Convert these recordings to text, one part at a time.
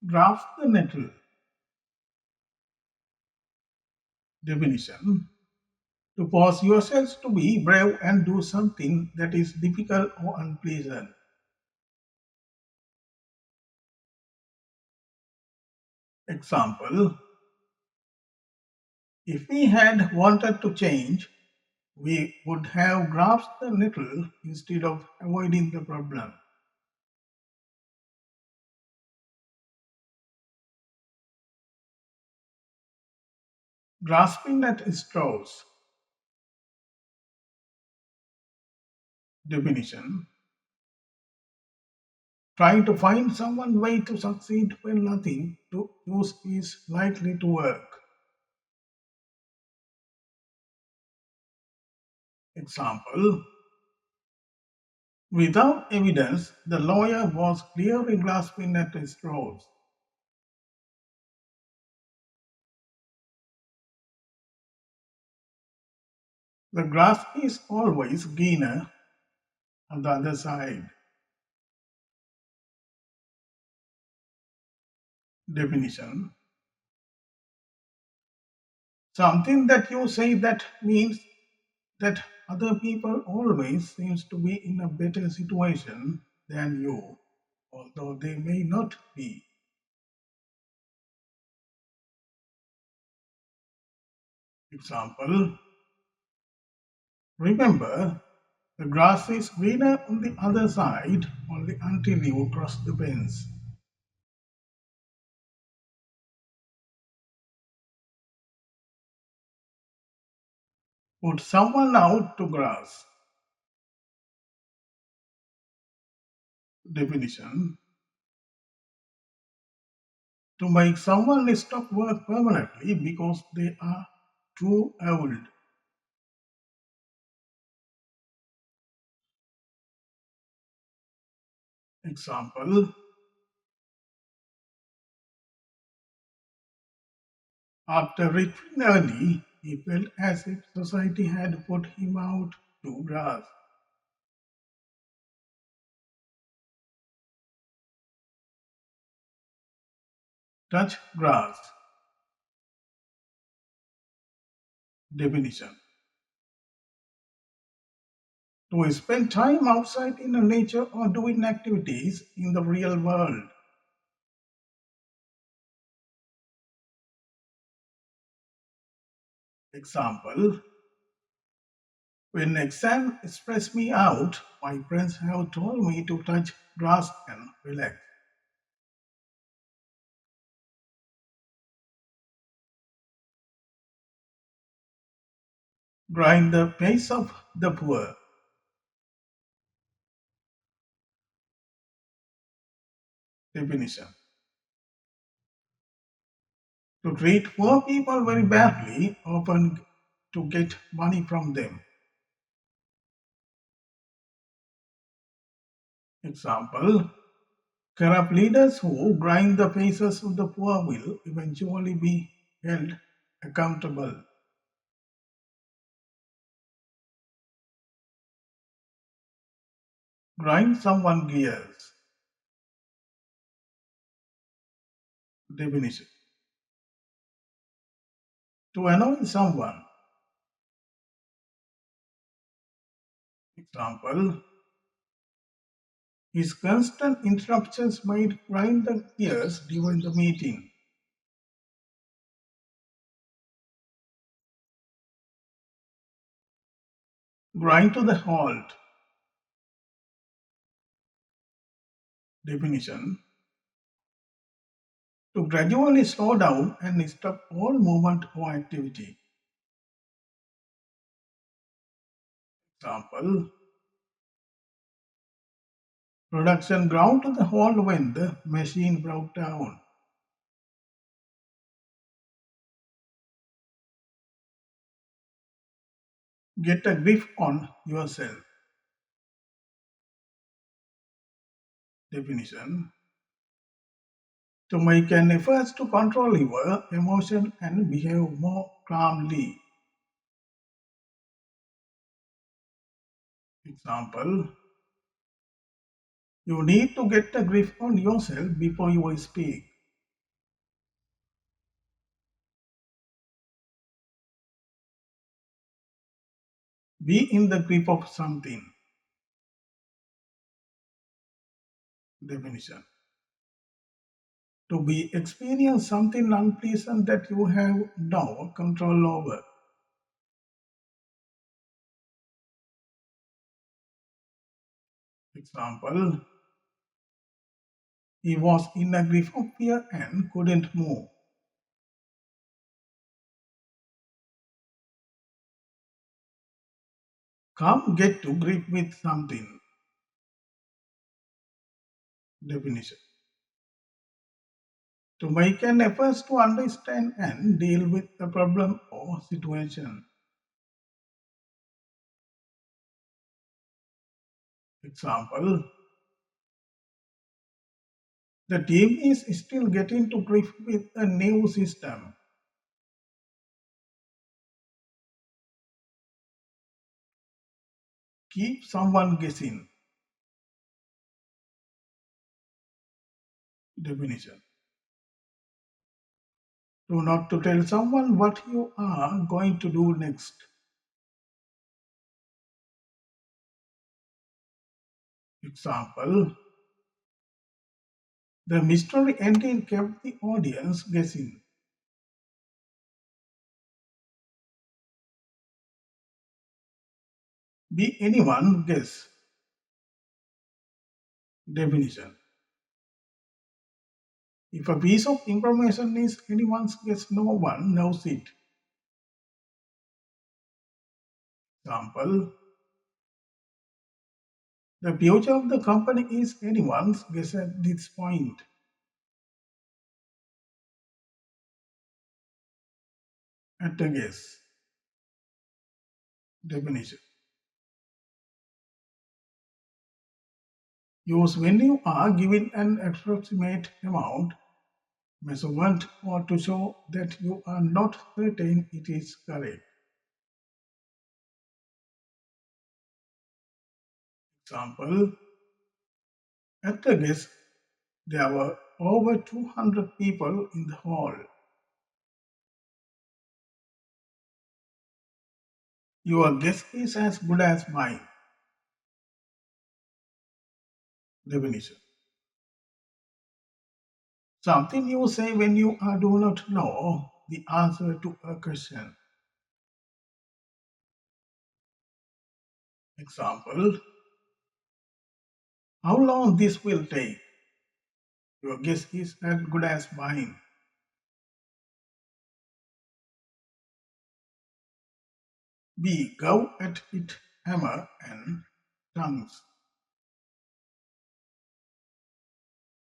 Grasp the nettle. Definition: to force yourselves to be brave and do something that is difficult or unpleasant. Example: if we had wanted to change, we would have grasped the nettle instead of avoiding the problem. Grasping at straws. Definition: trying to find some way to succeed when nothing to use is likely to work. Example: without evidence, the lawyer was clearly grasping at straws. The grass is always greener on the other side. Definition: something that you say that means that other people always seems to be in a better situation than you, although they may not be. Example: remember, the grass is greener on the other side only until you cross the fence. Put someone out to grass. Definition: to make someone stop work permanently because they are too old. Example: after reaching early, he felt as if society had put him out to grass. Touch grass. Definition: to spend time outside in the nature or doing activities in the real world. Example: when exams stress me out, my friends have told me to touch grass and relax. Grind the pace of the poor. Definition: to treat poor people very badly, often to get money from them. Example: corrupt leaders who grind the faces of the poor will eventually be held accountable. Grind someone gears. Definition: to annoy someone. Example: his constant interruptions might grind the gears during the meeting. Grind to the halt. Definition: to gradually slow down and stop all movement or activity. Example: production ground to the halt when the machine broke down. Get a grip on yourself. Definition: to make an effort to control your emotion and behave more calmly. Example: you need to get a grip on yourself before you speak. Be in the grip of something. Definition. To be experience something unpleasant that you have no control over. Example, he was in a grip of fear and couldn't move. Come get to grip with something. Definition. To make an effort to understand and deal with a problem or situation. Example, the team is still getting to grip with a new system. Keep someone guessing. Definition. To not to tell someone what you are going to do next. Example, the mystery ending kept the audience guessing. Be anyone guess. Definition. If a piece of information is anyone's guess, no one knows it. Example, the future of the company is anyone's guess at this point. At a guess. Definition. Use when you are given an approximate amount, measurement, or to show that you are not certain it is correct. Example, at a guess, there were over 200 people in the hall. Your guess is as good as mine. Definition. Something you say when you do not know the answer to a question. Example, how long this will take? Your guess is as good as mine. B. Go at it, hammer and tongs.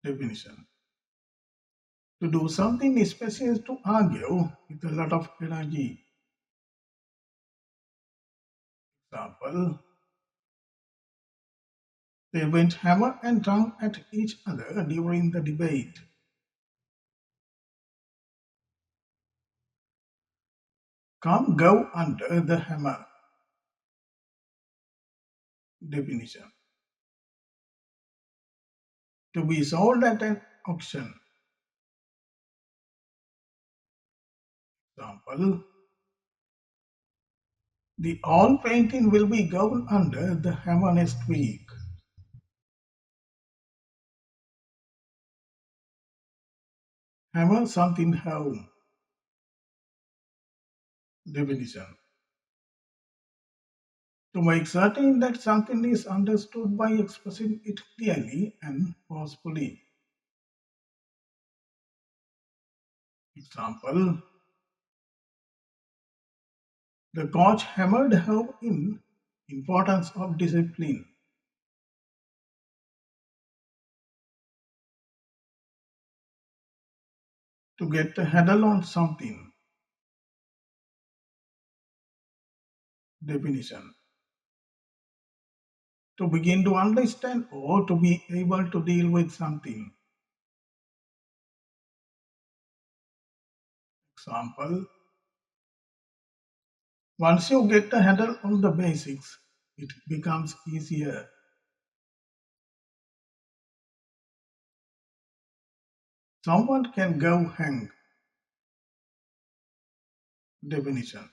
Definition. To do something especially is to argue with a lot of energy. Example, they went hammer and tongue at each other during the debate. Come go under the hammer. Definition. To be sold at an auction. Example, the old painting will be gone under the hammer next week. Hammer something home. Definition. To make certain that something is understood by expressing it clearly and forcefully. Example, the coach hammered home in importance of discipline. To get a handle on something. Definition. To begin to understand or to be able to deal with something. Example, once you get a handle on the basics, it becomes easier. Someone can go hang. Definition.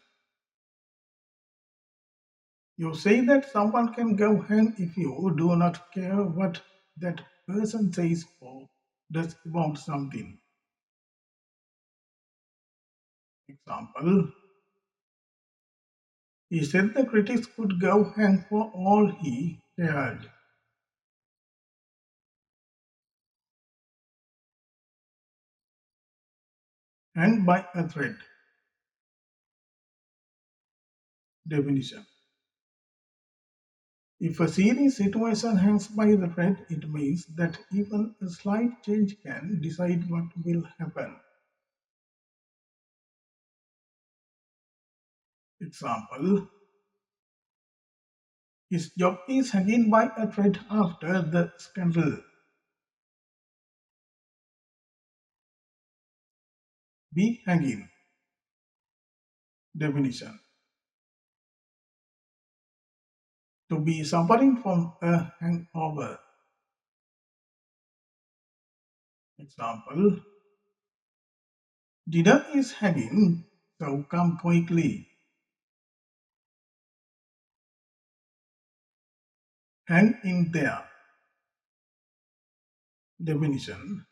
You say that someone can go hang if you do not care what that person says or does about something. Example, he said the critics could go hang for all he cared. Hang by a thread. Definition. If a serious situation hangs by the thread, it means that even a slight change can decide what will happen. Example, his job is hanging by a thread after the scandal. Be hanging. Definition. To be suffering from a hangover. Example, dinner is hanging, so come quickly. Hang in there. Definition.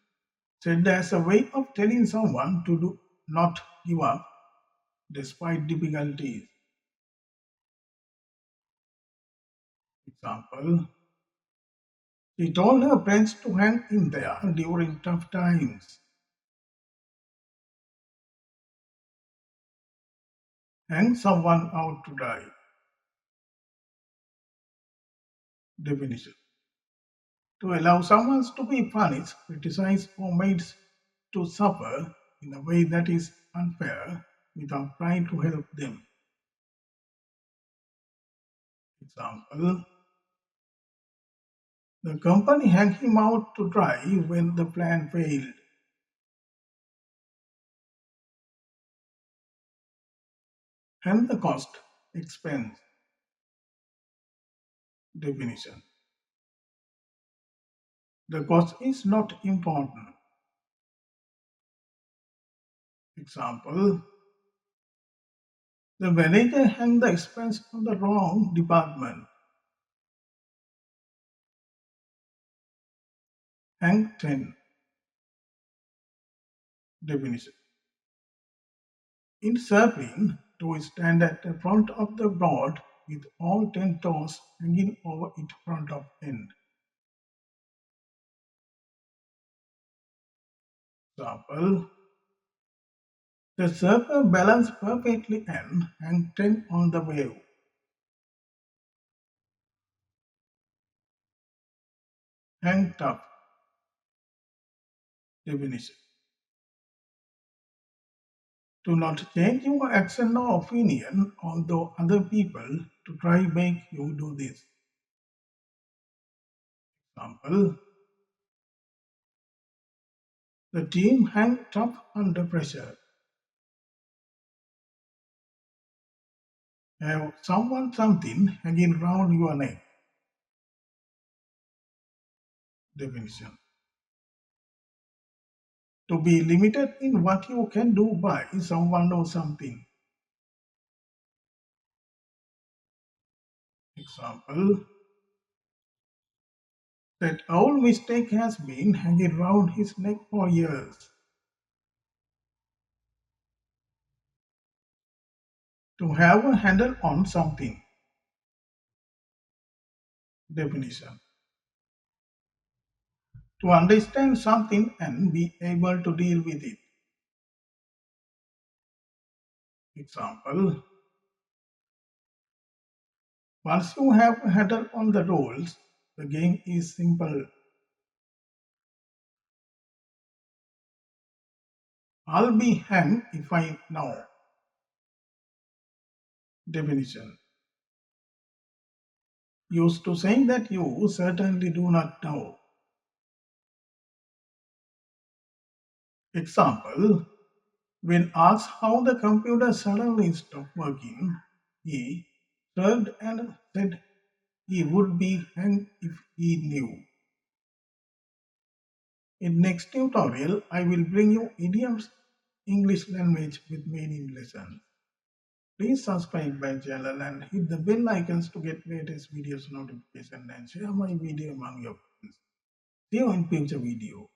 Said as a way of telling someone to do not give up despite difficulties. Example, she told her friends to hang in there during tough times. Hang someone out to dry. Definition. To allow someone to be punished, criticized, or made to suffer in a way that is unfair without trying to help them. Example, the company hung him out to dry when the plan failed. And the cost, expense. Definition. The cost is not important. Example, the manager hung the expense on the wrong department. Hang 10. Definition. In surfing, to stand at the front of the board with all 10 toes hanging over its front of end. Example, the surfer balanced perfectly and hang 10 on the wave. Hang tough. Definition. To not change your action or opinion, although other people to try make you do this. Example, the team hang tough under pressure. Have someone something hanging round your neck. Definition. To be limited in what you can do by someone or something. Example, that old mistake has been hanging round his neck for years. To have a handle on something. Definition. To understand something and be able to deal with it. Example, once you have a handle on the rules, the game is simple. I'll be hanged if I know. Definition. Used to saying that you certainly do not know. Example, when asked how the computer suddenly stopped working, he shrugged and said he would be hanged if he knew. In next tutorial, I will bring you idioms English language with meaning lessons. Please subscribe my channel and hit the bell icons to get latest videos notification and share my video among your friends. See you in future video.